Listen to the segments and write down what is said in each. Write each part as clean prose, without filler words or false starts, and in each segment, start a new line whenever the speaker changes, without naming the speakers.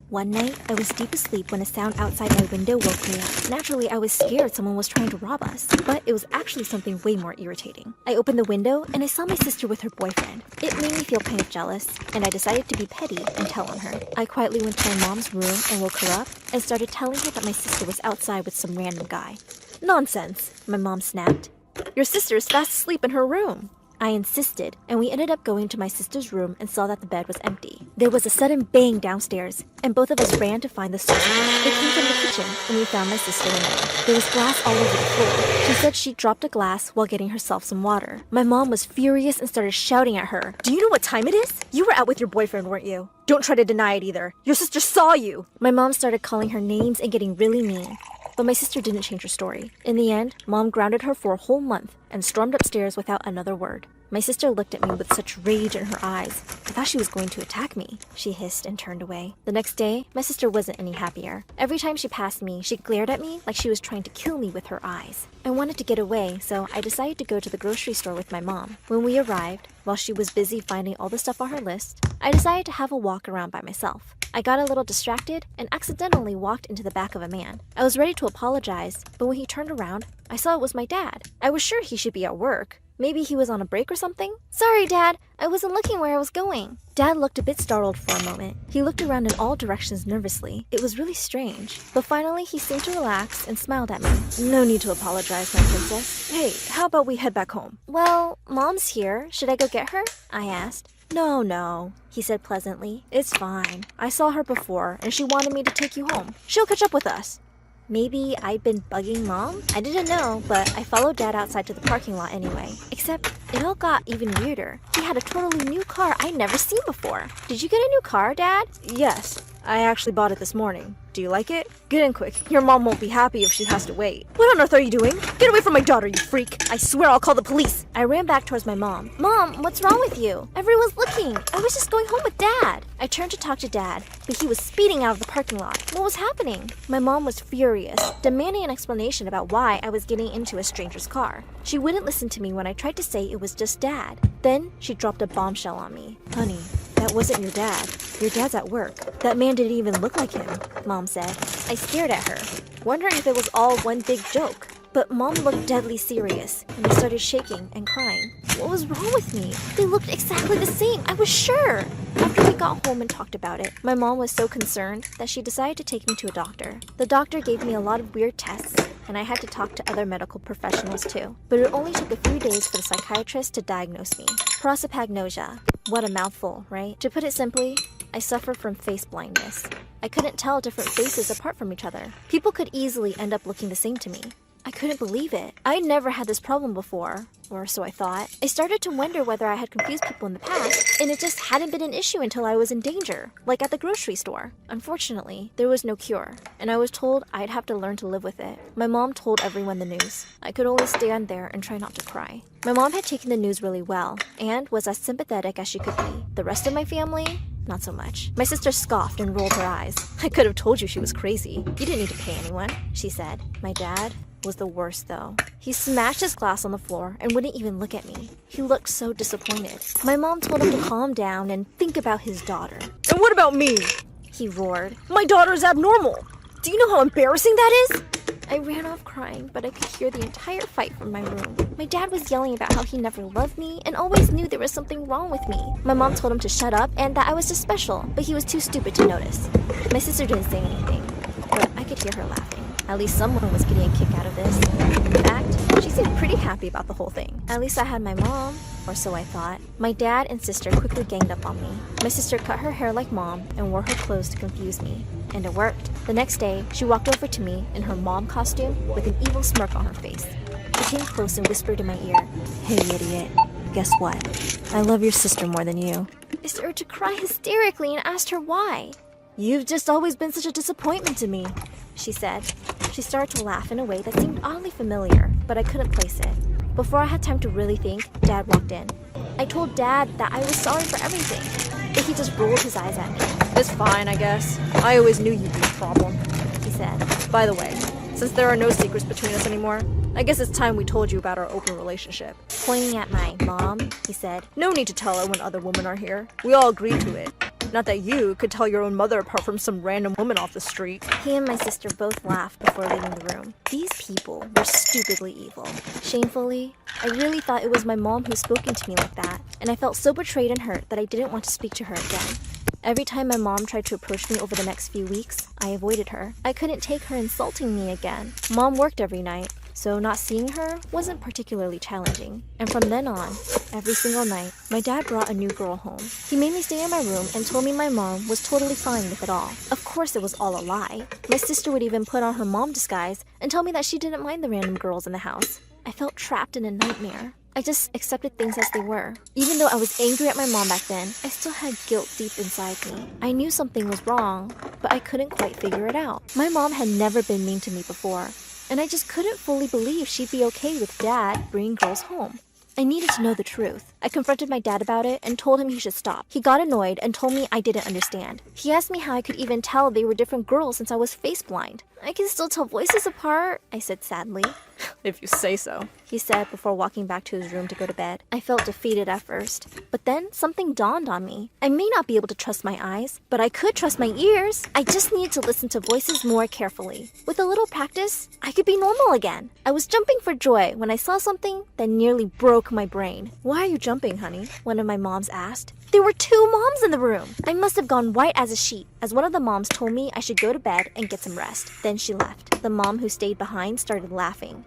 One night, I was deep asleep when a sound outside my window woke me up. Naturally, I was scared someone was trying to rob us, but it was actually something way more irritating. I opened the window and I saw my sister with her boyfriend. It made me feel kind of jealous, and I decided to be petty and tell on her. I quietly went to my mom's room and woke her up and started telling her that my sister was outside with some random guy. Nonsense, my mom snapped. Your sister is fast asleep in her room. I insisted, and we ended up going to my sister's room and saw that the bed was empty. There was a sudden bang downstairs, and both of us ran to find the source. It came from the kitchen, and we found my sister in there. There was glass all over the floor. She said she dropped a glass while getting herself some water. My mom was furious and started shouting at her. Do you know what time it is? You were out with your boyfriend, weren't you? Don't try to deny it either. Your sister saw you. My mom started calling her names and getting really mean. But my sister didn't change her story. In the end, Mom grounded her for a whole month and stormed upstairs without another word. My sister looked at me with such rage in her eyes. I thought she was going to attack me. She hissed and turned away. The next day, my sister wasn't any happier. Every time she passed me, she glared at me like she was trying to kill me with her eyes. I wanted to get away, so I decided to go to the grocery store with my mom. When we arrived, while she was busy finding all the stuff on her list, I decided to have a walk around by myself. I got a little distracted and accidentally walked into the back of a man. I was ready to apologize, but when he turned around, I saw it was my dad. I was sure he should be at work. Maybe he was on a break or something? Sorry, Dad. I wasn't looking where I was going. Dad looked a bit startled for a moment. He looked around in all directions nervously. It was really strange. But finally, he seemed to relax and smiled at me. No need to apologize, my princess. Hey, how about we head back home? Well, Mom's here. Should I go get her? I asked. No, he said pleasantly. It's fine. I saw her before, and she wanted me to take you home. She'll catch up with us. Maybe I'd been bugging Mom? I didn't know, but I followed Dad outside to the parking lot anyway. Except, it all got even weirder. He had a totally new car I'd never seen before. Did you get a new car, Dad? Yes. I actually bought it this morning. Do you like it? Get in quick. Your mom won't be happy if she has to wait. What on earth are you doing? Get away from my daughter, you freak! I swear I'll call the police! I ran back towards my mom. Mom, what's wrong with you? Everyone's looking. I was just going home with Dad. I turned to talk to Dad, but he was speeding out of the parking lot. What was happening? My mom was furious, demanding an explanation about why I was getting into a stranger's car. She wouldn't listen to me when I tried to say it was just Dad. Then she dropped a bombshell on me. Honey, that wasn't your dad. Your dad's at work. That man didn't even look like him, Mom said. I stared at her, wondering if it was all one big joke. But Mom looked deadly serious, and I started shaking and crying. What was wrong with me? They looked exactly the same, I was sure! After we got home and talked about it, my mom was so concerned that she decided to take me to a doctor. The doctor gave me a lot of weird tests, and I had to talk to other medical professionals too. But it only took a few days for the psychiatrist to diagnose me. Prosopagnosia. What a mouthful, right? To put it simply, I suffer from face blindness. I couldn't tell different faces apart from each other. People could easily end up looking the same to me. I couldn't believe it. I'd never had this problem before, or so I thought. I started to wonder whether I had confused people in the past, and it just hadn't been an issue until I was in danger, like at the grocery store. Unfortunately, there was no cure, and I was told I'd have to learn to live with it. My mom told everyone the news. I could only stand there and try not to cry. My mom had taken the news really well, and was as sympathetic as she could be. The rest of my family? Not so much. My sister scoffed and rolled her eyes. I could have told you she was crazy. You didn't need to pay anyone, she said. My dad was the worst though. He smashed his glass on the floor and wouldn't even look at me. He looked so disappointed. My mom told him to calm down and think about his daughter. And what about me? He roared. My daughter is abnormal. Do you know how embarrassing that is? I ran off crying, but I could hear the entire fight from my room. My dad was yelling about how he never loved me and always knew there was something wrong with me. My mom told him to shut up and that I was just special, but he was too stupid to notice. My sister didn't say anything, but I could hear her laughing. At least someone was getting a kick out of this. In fact, she seemed pretty happy about the whole thing. At least I had my mom, or so I thought. My dad and sister quickly ganged up on me. My sister cut her hair like Mom and wore her clothes to confuse me. And it worked. The next day, she walked over to me in her mom costume with an evil smirk on her face. She came close and whispered in my ear, "Hey, idiot, guess what? I love your sister more than you." I started to cry hysterically and asked her why. "You've just always been such a disappointment to me," she said. She started to laugh in a way that seemed oddly familiar, but I couldn't place it. Before I had time to really think, Dad walked in. I told Dad that I was sorry for everything, but he just rolled his eyes at me. "It's fine, I guess. I always knew you'd be a problem," he said. "By the way, since there are no secrets between us anymore, I guess it's time we told you about our open relationship." Pointing at my mom, he said, "No need to tell her when other women are here. We all agreed to it."
Not that you could tell your own mother apart from some random woman off the street.
He and my sister both laughed before leaving the room. These people were stupidly evil. Shamefully, I really thought it was my mom who spoken to me like that, and I felt so betrayed and hurt that I didn't want to speak to her again. Every time my mom tried to approach me over the next few weeks, I avoided her. I couldn't take her insulting me again. Mom worked every night, so not seeing her wasn't particularly challenging. And from then on, every single night, my dad brought a new girl home. He made me stay in my room and told me my mom was totally fine with it all. Of course it was all a lie. My sister would even put on her mom disguise and tell me that she didn't mind the random girls in the house. I felt trapped in a nightmare. I just accepted things as they were. Even though I was angry at my mom back then, I still had guilt deep inside me. I knew something was wrong, but I couldn't quite figure it out. My mom had never been mean to me before, and I just couldn't fully believe she'd be okay with Dad bringing girls home. I needed to know the truth. I confronted my dad about it and told him he should stop. He got annoyed and told me I didn't understand. He asked me how I could even tell they were different girls since I was face blind. I can still tell voices apart, I said sadly.
If you say so,
he said before walking back to his room to go to bed. I felt defeated at first, but then something dawned on me. I may not be able to trust my eyes, but I could trust my ears. I just needed to listen to voices more carefully. With a little practice, I could be normal again. I was jumping for joy when I saw something that nearly broke my brain.
Why are you jumping, honey?
One of my moms asked. There were 2 moms in the room. I must have gone white as a sheet, as one of the moms told me I should go to bed and get some rest. Then she left. The mom who stayed behind started laughing.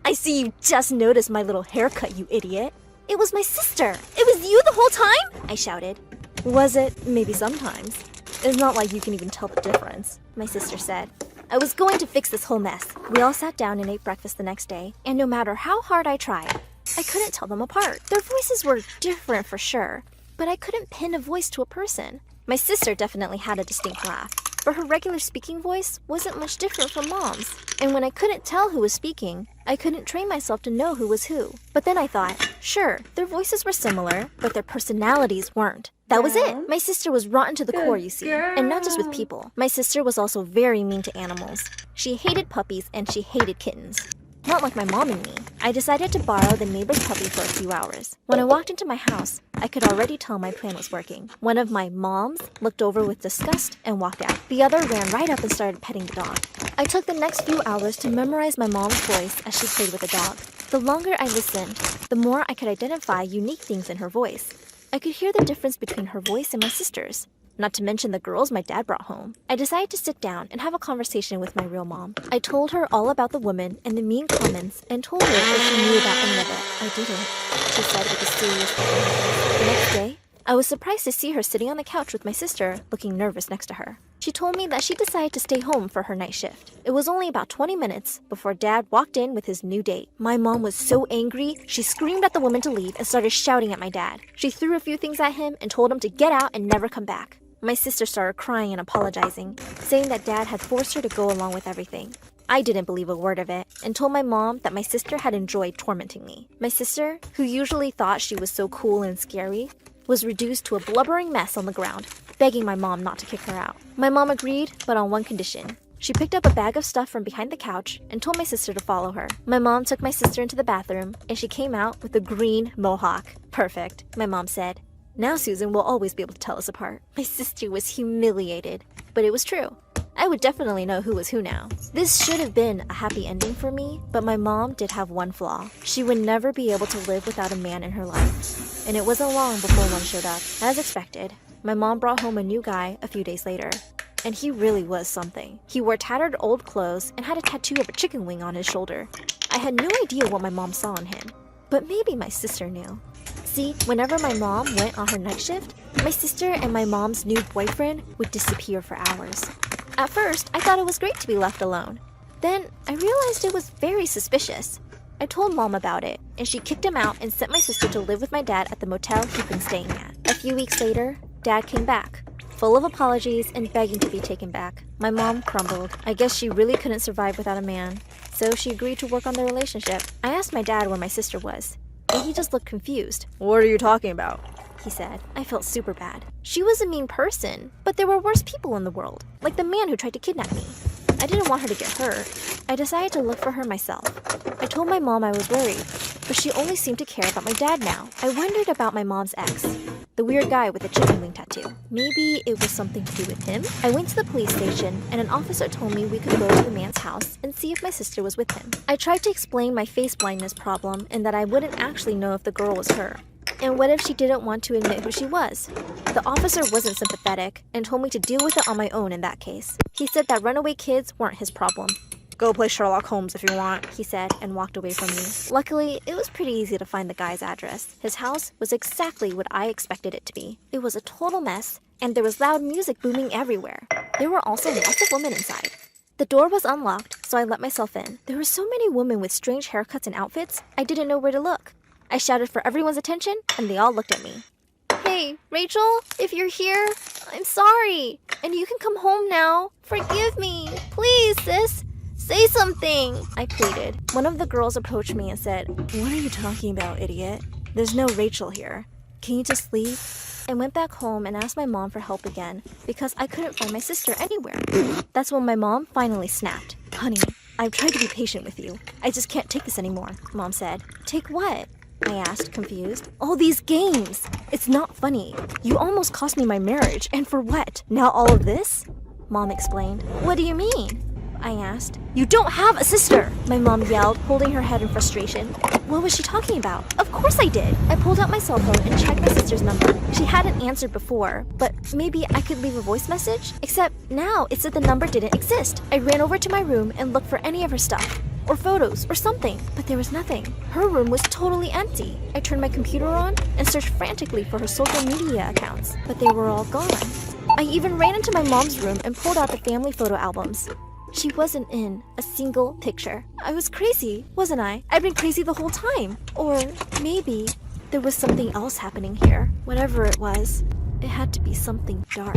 I see you just noticed my little haircut, you idiot. It was my sister. It was you the whole time? I shouted.
Was it? Maybe sometimes. It's not like you can even tell the difference,
my sister said. I was going to fix this whole mess. We all sat down and ate breakfast the next day, and no matter how hard I tried, I couldn't tell them apart. Their voices were different for sure, but I couldn't pin a voice to a person. My sister definitely had a distinct laugh, but her regular speaking voice wasn't much different from Mom's. And when I couldn't tell who was speaking, I couldn't train myself to know who was who. But then I thought, sure, their voices were similar, but their personalities weren't. That was it. My sister was rotten to the core, you see, and not just with people. My sister was also very mean to animals. She hated puppies and she hated kittens. Not like my mom and me. I decided to borrow the neighbor's puppy for a few hours. When I walked into my house, I could already tell my plan was working. One of my moms looked over with disgust and walked out. The other ran right up and started petting the dog. I took the next few hours to memorize my mom's voice as she played with the dog. The longer I listened, the more I could identify unique things in her voice. I could hear the difference between her voice and my sister's. Not to mention the girls my dad brought home. I decided to sit down and have a conversation with my real mom. I told her all about the woman and the mean comments and told her if she knew about any of it. I didn't, she said with a serious face. The next day, I was surprised to see her sitting on the couch with my sister, looking nervous next to her. She told me that she decided to stay home for her night shift. It was only about 20 minutes before Dad walked in with his new date. My mom was so angry, she screamed at the woman to leave and started shouting at my dad. She threw a few things at him and told him to get out and never come back. My sister started crying and apologizing, saying that Dad had forced her to go along with everything. I didn't believe a word of it and told my mom that my sister had enjoyed tormenting me. My sister, who usually thought she was so cool and scary, was reduced to a blubbering mess on the ground, begging my mom not to kick her out. My mom agreed, but on one condition. She picked up a bag of stuff from behind the couch and told my sister to follow her. My mom took my sister into the bathroom, and she came out with a green mohawk. Perfect, my mom said. Now Susan will always be able to tell us apart. My sister was humiliated, but it was true. I would definitely know who was who now. This should have been a happy ending for me, but my mom did have one flaw. She would never be able to live without a man in her life. And it wasn't long before one showed up. As expected, my mom brought home a new guy a few days later. And he really was something. He wore tattered old clothes and had a tattoo of a chicken wing on his shoulder. I had no idea what my mom saw in him, but maybe my sister knew. See, whenever my mom went on her night shift, my sister and my mom's new boyfriend would disappear for hours. At first, I thought it was great to be left alone. Then, I realized it was very suspicious. I told Mom about it, and she kicked him out and sent my sister to live with my dad at the motel he'd been staying at. A few weeks later, Dad came back, full of apologies and begging to be taken back. My mom crumbled. I guess she really couldn't survive without a man, so she agreed to work on their relationship. I asked my dad where my sister was, and he just looked confused.
What are you talking about?
He said. I felt super bad. She was a mean person, but there were worse people in the world, like the man who tried to kidnap me. I didn't want her to get hurt. I decided to look for her myself. I told my mom I was worried, but she only seemed to care about my dad now. I wondered about my mom's ex. the weird guy with the chicken wing tattoo. Maybe it was something to do with him? I went to the police station, and an officer told me we could go to the man's house and see if my sister was with him. I tried to explain my face blindness problem and that I wouldn't actually know if the girl was her. And what if she didn't want to admit who she was? The officer wasn't sympathetic and told me to deal with it on my own in that case. He said that runaway kids weren't his problem.
Go play Sherlock Holmes if you want,
He said and walked away from me. Luckily, it was pretty easy to find the guy's address. His house was exactly what I expected it to be. It was a total mess, and there was loud music booming everywhere. There were also lots of women inside. The door was unlocked, so I let myself in. There were so many women with strange haircuts and outfits, I didn't know where to look. I shouted for everyone's attention, and they all looked at me. Hey, Rachel, if you're here, I'm sorry. And you can come home now. Forgive me. Please, sis. Say something, I pleaded. One of the girls approached me and said,
What are you talking about, idiot? There's no Rachel here. Can you just leave?
I went back home and asked my mom for help again because I couldn't find my sister anywhere. That's when my mom finally snapped.
Honey, I've tried to be patient with you. I just can't take this anymore, Mom said.
Take what? I asked, confused.
All these games! It's not funny. You almost cost me my marriage, and for what? Now all of this?
Mom explained. What do you mean? I asked.
You don't have a sister!
My mom yelled, holding her head in frustration. What was she talking about? Of course I did! I pulled out my cell phone and checked my sister's number. She hadn't answered before, but maybe I could leave a voice message? Except now it said the number didn't exist. I ran over to my room and looked for any of her stuff, or photos, or something, but there was nothing. Her room was totally empty. I turned my computer on and searched frantically for her social media accounts, but they were all gone. I even ran into my mom's room and pulled out the family photo albums. She wasn't in a single picture. I was crazy, wasn't I? I'd been crazy the whole time. Or maybe there was something else happening here. Whatever it was, it had to be something dark.